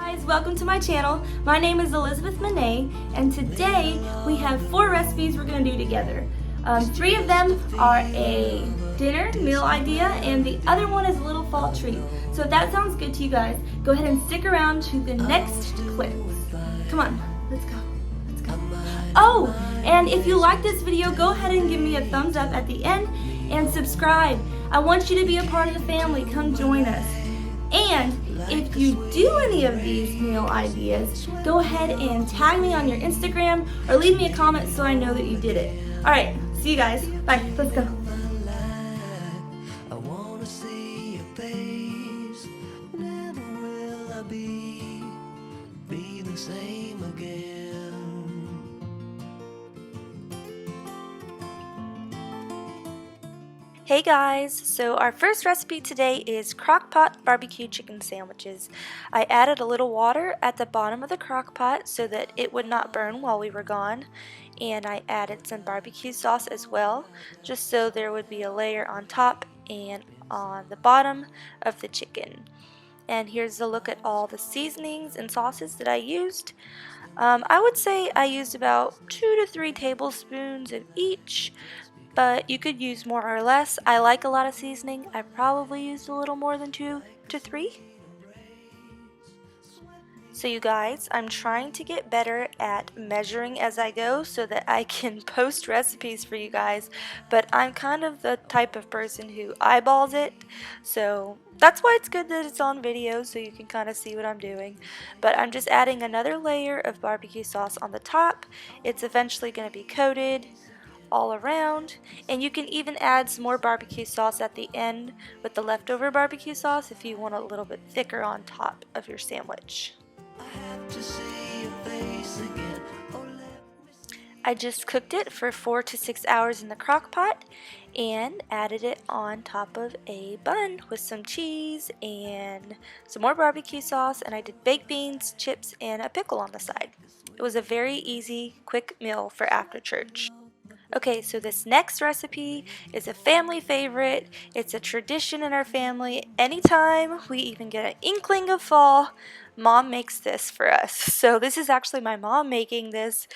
Guys, welcome to my channel. My name is Elizabeth Monet, and today we have 4 recipes we're going to do together. 3 of them are a dinner meal idea, and the other one is a little fall treat. So if that sounds good to you guys, go ahead and stick around to the next clips. Come on, let's go. Let's go. Oh, and if you like this video, go ahead and give me a thumbs up at the end and subscribe. I want you to be a part of the family. Come join us. And if you do any of these meal ideas, go ahead and tag me on your Instagram or leave me a comment so I know that you did it. All right, see you guys. Bye. Let's go. Hey guys, so our first recipe today is Crockpot barbecue chicken sandwiches. I added a little water at the bottom of the Crockpot so that it would not burn while we were gone, and I added some barbecue sauce as well, just so there would be a layer on top and on the bottom of the chicken. And here's a look at all the seasonings and sauces that I used. I would say I used about 2 to 3 tablespoons of each, but you could use more or less. I like a lot of seasoning. I probably used a little more than 2 to 3. So you guys, I'm trying to get better at measuring as I go so that I can post recipes for you guys, but I'm kind of the type of person who eyeballs it, so that's why it's good that it's on video so you can kind of see what I'm doing. But I'm just adding another layer of barbecue sauce on the top. It's eventually going to be coated all around, and you can even add some more barbecue sauce at the end with the leftover barbecue sauce if you want a little bit thicker on top of your sandwich. I just cooked it for 4 to 6 hours in the crock pot and added it on top of a bun with some cheese and some more barbecue sauce, and I did baked beans, chips, and a pickle on the side. It was a very easy, quick meal for after church. Okay, so this next recipe is a family favorite. It's a tradition in our family. Anytime we even get an inkling of fall, Mom makes this for us. So this is actually my mom making this,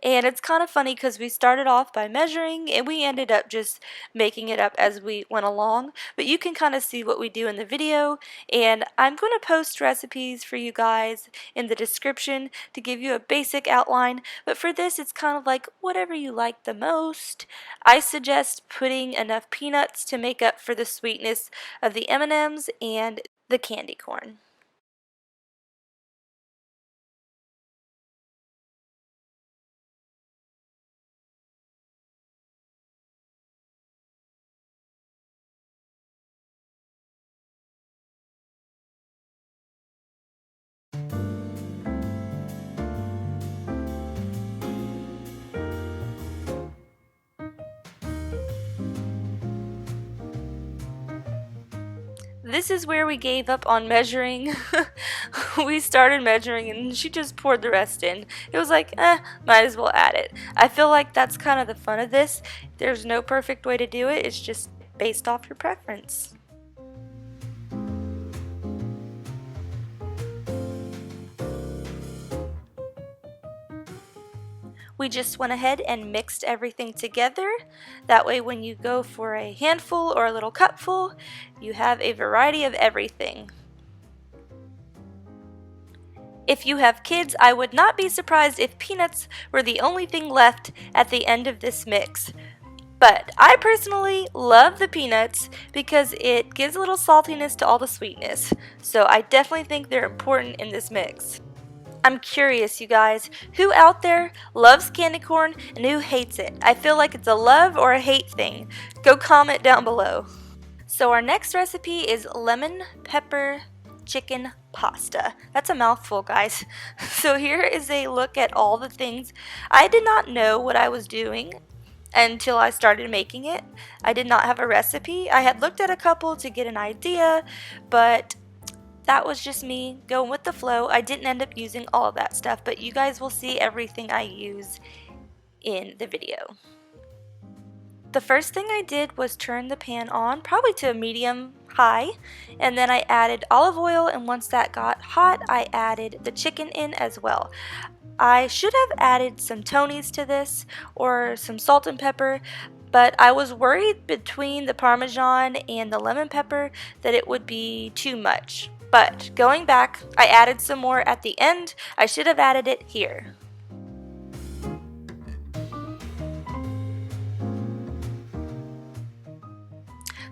and it's kind of funny because we started off by measuring and we ended up just making it up as we went along. But you can kind of see what we do in the video, and I'm going to post recipes for you guys in the description to give you a basic outline. But for this, it's kind of like whatever you like the most. I suggest putting enough peanuts to make up for the sweetness of the M&Ms and the candy corn. This is where we gave up on measuring. We started measuring and she just poured the rest in. It was like, might as well add it. I feel like that's kind of the fun of this. There's no perfect way to do it. It's just based off your preference. We just went ahead and mixed everything together. That way when you go for a handful or a little cupful, you have a variety of everything. If you have kids, I would not be surprised if peanuts were the only thing left at the end of this mix. But I personally love the peanuts because it gives a little saltiness to all the sweetness. So I definitely think they're important in this mix. I'm curious, you guys, who out there loves candy corn and who hates it? I feel like it's a love or a hate thing. Go comment down below. So our next recipe is lemon pepper chicken pasta. That's a mouthful, guys. So here is a look at all the things. I did not know what I was doing until I started making it. I did not have a recipe. I had looked at a couple to get an idea, but that was just me going with the flow. I didn't end up using all of that stuff, but you guys will see everything I use in the video. The first thing I did was turn the pan on, probably to a medium high, and then I added olive oil, and once that got hot, I added the chicken in as well. I should have added some Tonys to this or some salt and pepper, but I was worried between the Parmesan and the lemon pepper that it would be too much. But going back, I added some more at the end. I should have added it here.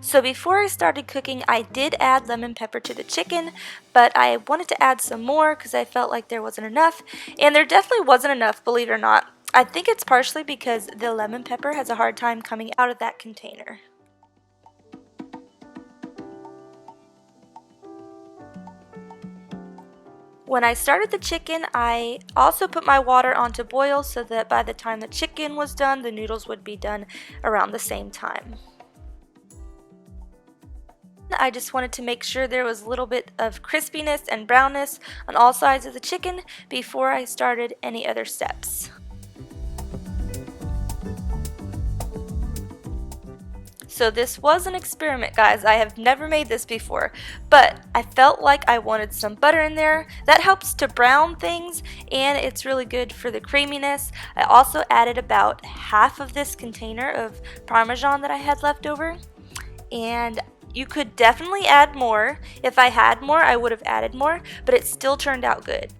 So before I started cooking, I did add lemon pepper to the chicken, but I wanted to add some more because I felt like there wasn't enough, and there definitely wasn't enough, believe it or not. I think it's partially because the lemon pepper has a hard time coming out of that container. When I started the chicken, I also put my water on to boil so that by the time the chicken was done, the noodles would be done around the same time. I just wanted to make sure there was a little bit of crispiness and brownness on all sides of the chicken before I started any other steps. So this was an experiment, guys. I have never made this before, but I felt like I wanted some butter in there. That helps to brown things, and it's really good for the creaminess. I also added about half of this container of Parmesan that I had left over, and you could definitely add more. If I had more, I would have added more, but it still turned out good.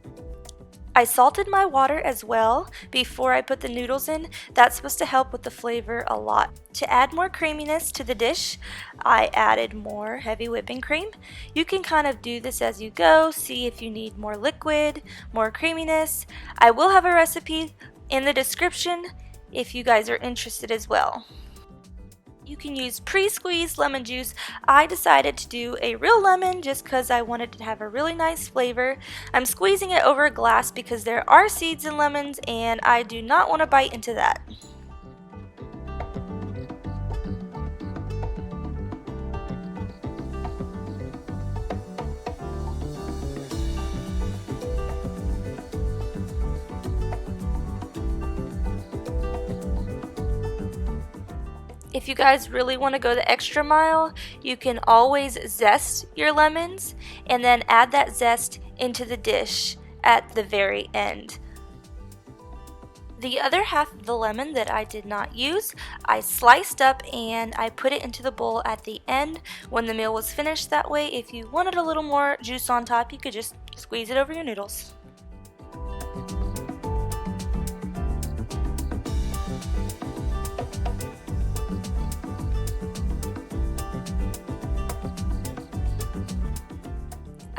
I salted my water as well before I put the noodles in. That's supposed to help with the flavor a lot. To add more creaminess to the dish, I added more heavy whipping cream. You can kind of do this as you go, see if you need more liquid, more creaminess. I will have a recipe in the description if you guys are interested as well. You can use pre-squeezed lemon juice. I decided to do a real lemon just because I wanted to have a really nice flavor. I'm squeezing it over a glass because there are seeds in lemons and I do not want to bite into that. If you guys really want to go the extra mile, you can always zest your lemons and then add that zest into the dish at the very end. The other half of the lemon that I did not use, I sliced up and I put it into the bowl at the end when the meal was finished. That way, if you wanted a little more juice on top, you could just squeeze it over your noodles.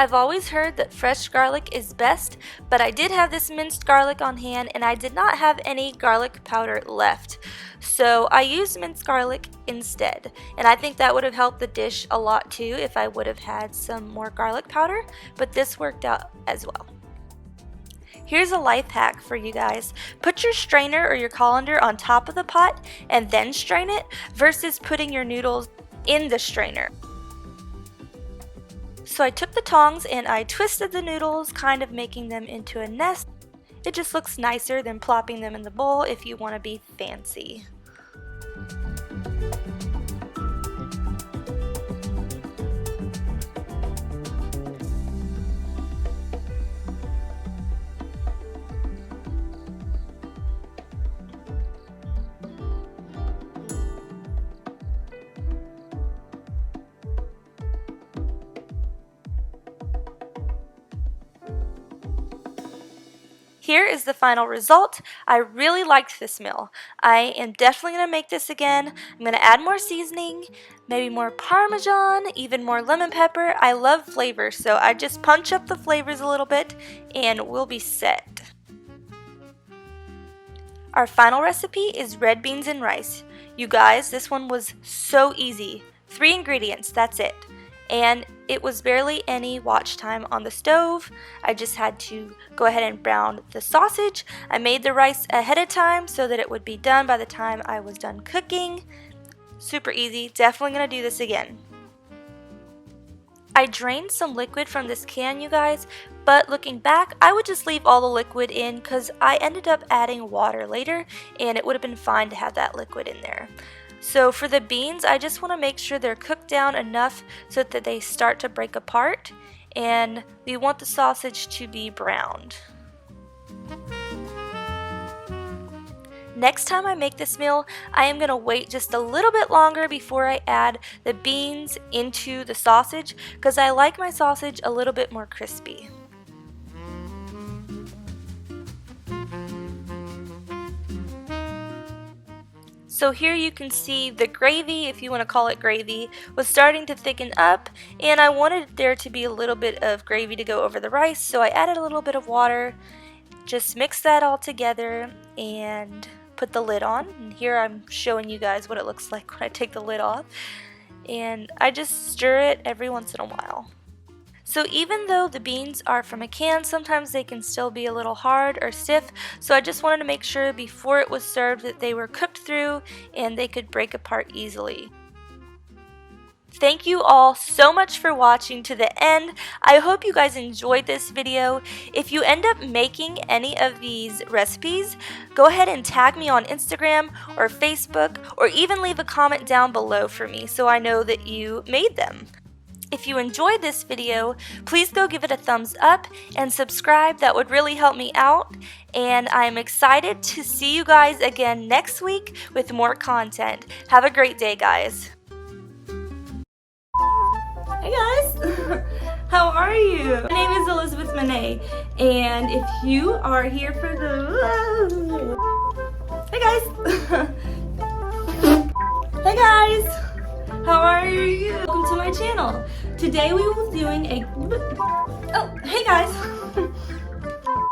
I've always heard that fresh garlic is best, but I did have this minced garlic on hand and I did not have any garlic powder left. So I used minced garlic instead, and I think that would have helped the dish a lot too if I would have had some more garlic powder, but this worked out as well. Here's a life hack for you guys. Put your strainer or your colander on top of the pot and then strain it versus putting your noodles in the strainer. So I took the tongs and I twisted the noodles, kind of making them into a nest. It just looks nicer than plopping them in the bowl if you want to be fancy. Here is the final result. I really liked this meal. I am definitely going to make this again. I'm going to add more seasoning, maybe more Parmesan, even more lemon pepper. I love flavors, so I just punch up the flavors a little bit and we'll be set. Our final recipe is red beans and rice. You guys, this one was so easy. 3 ingredients, that's it. And it was barely any watch time on the stove. I just had to go ahead and brown the sausage. I made the rice ahead of time so that it would be done by the time I was done cooking. Super easy, definitely gonna do this again. I drained some liquid from this can, you guys, but looking back, I would just leave all the liquid in because I ended up adding water later and it would have been fine to have that liquid in there. So for the beans, I just want to make sure they're cooked down enough so that they start to break apart, and we want the sausage to be browned. Next time I make this meal, I am going to wait just a little bit longer before I add the beans into the sausage because I like my sausage a little bit more crispy. So here you can see the gravy, if you want to call it gravy, was starting to thicken up, and I wanted there to be a little bit of gravy to go over the rice, so I added a little bit of water. Just mix that all together and put the lid on. And here I'm showing you guys what it looks like when I take the lid off. And I just stir it every once in a while. So even though the beans are from a can, sometimes they can still be a little hard or stiff. So I just wanted to make sure before it was served that they were cooked through and they could break apart easily. Thank you all so much for watching to the end. I hope you guys enjoyed this video. If you end up making any of these recipes, go ahead and tag me on Instagram or Facebook, or even leave a comment down below for me so I know that you made them. If you enjoyed this video, please go give it a thumbs up and subscribe. That would really help me out. And I'm excited to see you guys again next week with more content. Have a great day, guys. Hey guys, how are you? My name is Elizabeth Monet, and if you are here for the... Hey guys! Hey guys! How are you? Welcome to my channel. Today we will be doing a... Oh, hey guys!